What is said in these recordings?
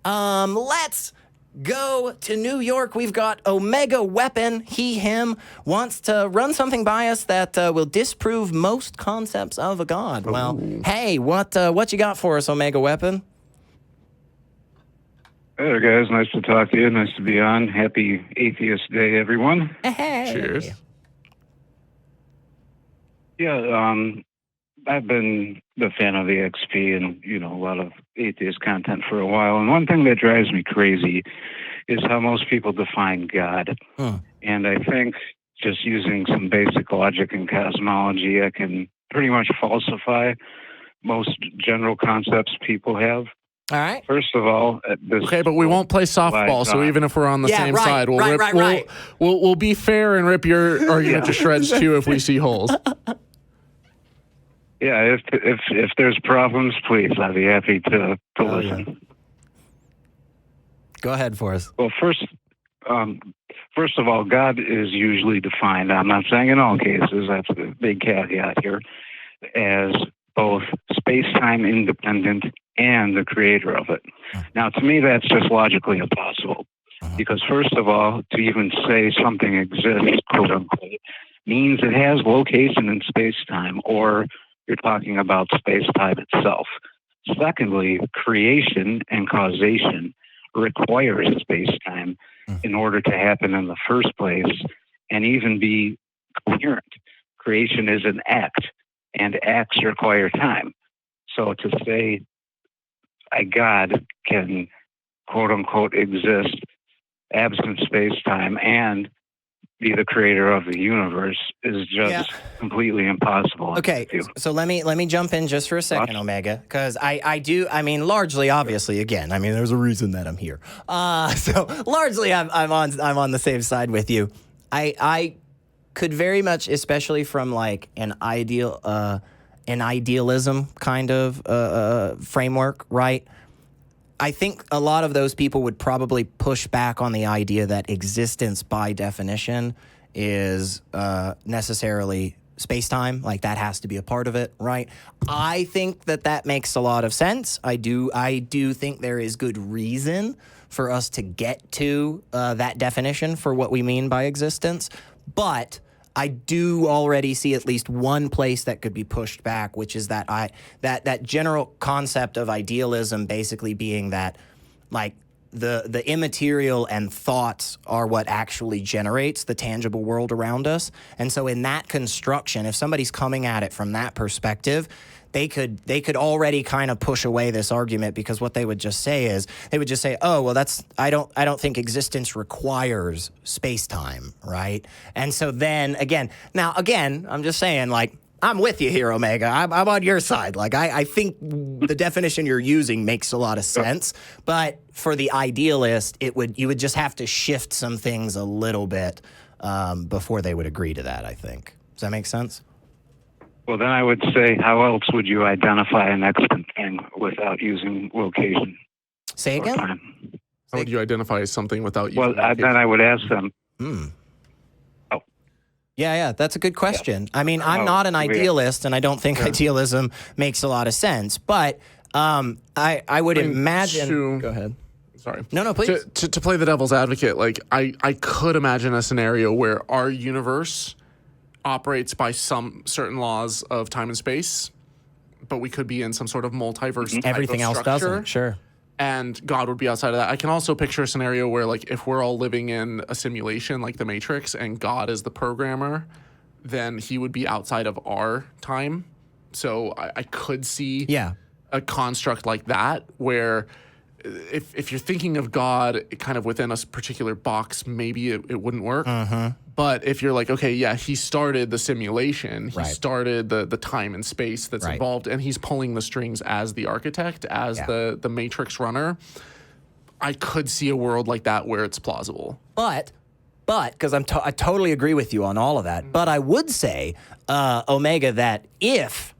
Let's go to New York. We've got Omega Weapon. He, him, wants to run something by us that will disprove most concepts of a god. Well, hey, what you got for us, Omega Weapon? Hey there, guys. Nice to talk to you. Nice to be on. Happy Atheist Day, everyone. Hey. Cheers. Yeah, I've been the fan of the XP and, a lot of atheist content for a while. And one thing that drives me crazy is how most people define God. And I think just using some basic logic and cosmology, I can pretty much falsify most general concepts people have. All right. First of all, okay, but we won't play softball. So even if we're on the same side, we'll be fair and rip your argument to shreds too if we see holes. Yeah, if there's problems, please, I'd be happy to listen. Yeah. Go ahead for us. Well, first of all, God is usually defined, I'm not saying in all cases, that's a big caveat here, as both space-time independent and the creator of it. Now, to me, that's just logically impossible. Because first of all, to even say something exists, quote unquote, means it has location in space-time, or you're talking about space-time itself. Secondly, creation and causation requires space-time in order to happen in the first place and even be coherent. Creation is an act, and acts require time. So to say a God can, quote unquote, exist absent space-time and be the creator of the universe is just completely impossible. Okay, so let me jump in just for a second, Omega, because I mean, largely, obviously, again, I mean, there's a reason that I'm here. So largely, I'm on the same side with you. I could very much, especially from like an idealism kind of framework, right? I think a lot of those people would probably push back on the idea that existence by definition is necessarily space-time, like that has to be a part of it, right? I think that makes a lot of sense. I do think there is good reason for us to get to that definition for what we mean by existence, but I do already see at least one place that could be pushed back, which is that that general concept of idealism basically being that, like, the immaterial and thoughts are what actually generates the tangible world around us. And so in that construction, if somebody's coming at it from that perspective, they could already kind of push away this argument, because what they would just say is, oh, well, I don't think existence requires space-time, right? And so then again, I'm just saying, like, I'm with you here, Omega. I'm on your side. Like, I think the definition you're using makes a lot of sense, but for the idealist, you would just have to shift some things a little bit before they would agree to that, I think. Does that make sense? Well, then I would say, how else would you identify an extant thing without using location? Say again? How would you identify something without using location? Then I would ask them. Oh. Yeah, that's a good question. I mean, I'm not an idealist, and I don't think idealism makes a lot of sense, but I would imagine... Go ahead. Sorry. No, please. To play the devil's advocate, like, I could imagine a scenario where our universe operates by some certain laws of time and space, but we could be in some sort of multiverse type Everything of else structure, doesn't, sure. And God would be outside of that. I can also picture a scenario where, like, if we're all living in a simulation like the Matrix and God is the programmer, then he would be outside of our time. So I could see a construct like that where if you're thinking of God kind of within a particular box, maybe it wouldn't work. But if you're like, okay, he started the simulation, he started the time and space that's involved, and he's pulling the strings as the architect, as the Matrix runner, I could see a world like that where it's plausible. But because I totally agree with you on all of that, but I would say, Omega, that if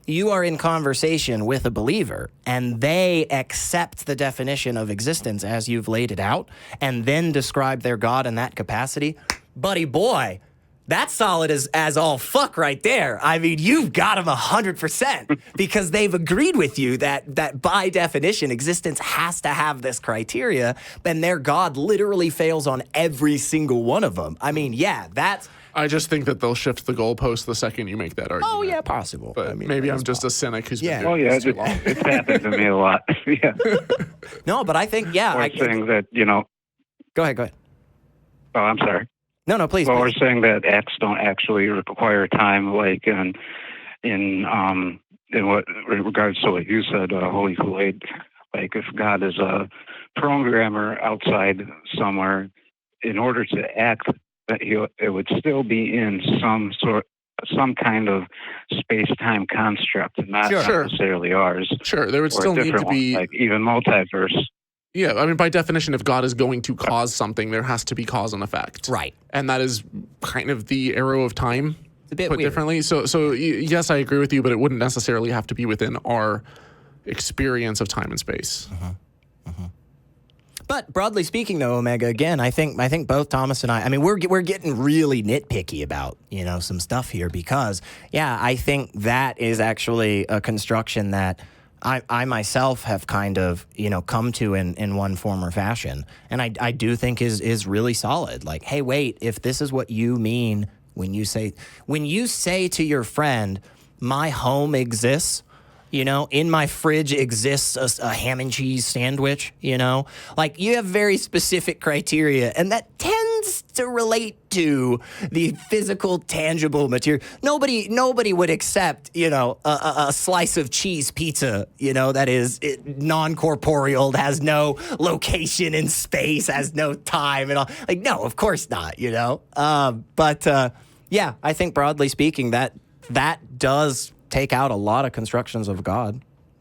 you are in conversation with a believer and they accept the definition of existence as you've laid it out and then describe their God in that capacity, buddy boy, That's solid as all fuck right there. I mean, you've got them 100% because they've agreed with you that by definition, existence has to have this criteria, and their God literally fails on every single one of them. I mean, yeah, that's... I just think that they'll shift the goalpost the second you make that argument. Oh, yeah, possible. But I mean, maybe I'm just a cynic who's been Oh, doing yeah, this too long. it's happened to me a lot. Yeah. No, but I think, yeah. Or saying that, Go ahead. oh, I'm sorry. No, please. Well, please. we're saying that acts don't actually require time, like in what in regards to what you said, Holy Koolaid. Like if God is a programmer outside somewhere, in order to act, it would still be in some kind of space-time construct, not necessarily ours. Sure, there would or a still need to different one, be like even multiverse. Yeah, I mean, by definition, if God is going to cause something, there has to be cause and effect. Right. And that is kind of the arrow of time, It's a bit put weird. differently. So yes, I agree with you, but it wouldn't necessarily have to be within our experience of time and space. But broadly speaking, though, Omega, again, I think both Thomas and I mean, we're getting really nitpicky about, some stuff here because, yeah, I think that is actually a construction that I myself have kind of, come to in one form or fashion. And I do think is really solid. Like, hey, wait, if this is what you mean when you say to your friend, my home exists, in my fridge exists a ham and cheese sandwich, like you have very specific criteria, and that tends to relate to the physical, tangible material. Nobody would accept, a slice of cheese pizza, that is non-corporeal, has no location in space, has no time and all. Like, no, of course not, But yeah, I think broadly speaking, that does take out a lot of constructions of God.